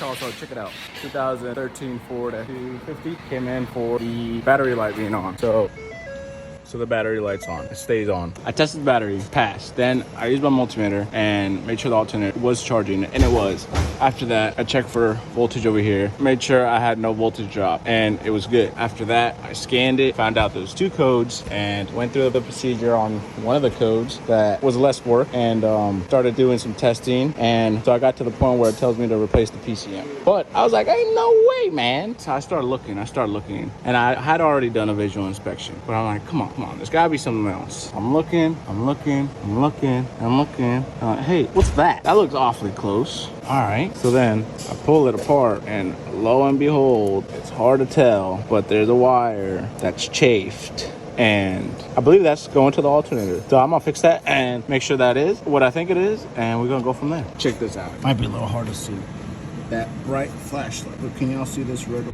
also, check it out. 2013 Ford F-250 came in for the battery light being on. So the battery light's on, it stays on. I tested the battery, passed. Then I used my multimeter and made sure the alternator was charging, and it was. After that, I checked for voltage over here, made sure I had no voltage drop, and it was good. After that, I scanned it, found out there was 2 codes, and went through the procedure on one of the codes that was less work, and started doing some testing. And so I got to the point where it tells me to replace the PCM. But I was like, ain't no way, man. So I started looking, and I had already done a visual inspection, but I'm like, come on, there's gotta be something else. I'm looking. Hey, what's that? That looks awfully close. All right, so then I pull it apart, and lo and behold, it's hard to tell, but there's a wire that's chafed, and I believe that's going to the alternator. So I'm gonna fix that and make sure that is what I think it is, and we're gonna go from there. Check this out. Might be a little hard to see. That bright flashlight. Look, can y'all see this red?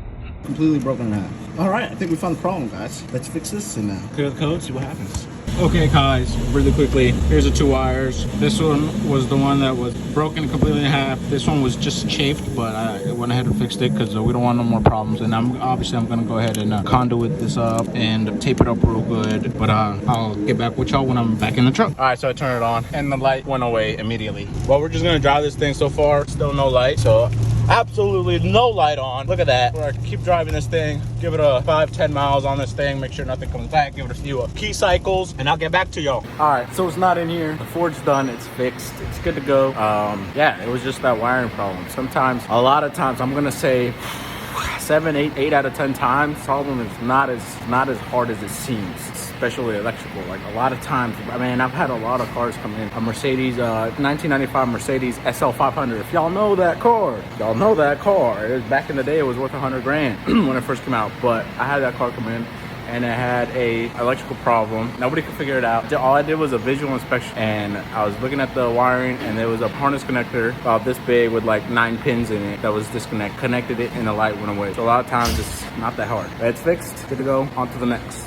Completely broken in half. All right, I think we found the problem, guys. Let's fix this and clear the code, see what happens. Okay, guys, really quickly, here's the 2 wires. This one was the one that was broken completely in half. This one was just chafed, but I went ahead and fixed it because we don't want no more problems. And I'm gonna go ahead and conduit this up and tape it up real good. But I'll get back with y'all when I'm back in the truck. All right, so I turned it on and the light went away immediately. Well, we're just gonna drive this thing so far. Still no light, so absolutely no light on. Look at that. We're gonna keep driving this thing, give it a 5-10 miles on this thing, make sure nothing comes back, give it a few key cycles, and I'll get back to y'all. All right, so it's not in here. The Ford's done, it's fixed, it's good to go. Yeah, it was just that wiring problem. A lot of times, I'm gonna say 7, 8 out of 10 times, problem is not as hard as it seems, especially electrical. Like a lot of times, I mean, I've had a lot of cars come in. A Mercedes, 1995 Mercedes SL500. If y'all know that car, It was, back in the day, it was worth 100 grand when it first came out. But I had that car come in, and it had a electrical problem. Nobody could figure it out. All I did was a visual inspection, and I was looking at the wiring, and there was a harness connector about this big with like 9 pins in it that was connected it, and the light went away. So a lot of times it's not that hard. But it's fixed, good to go, on to the next.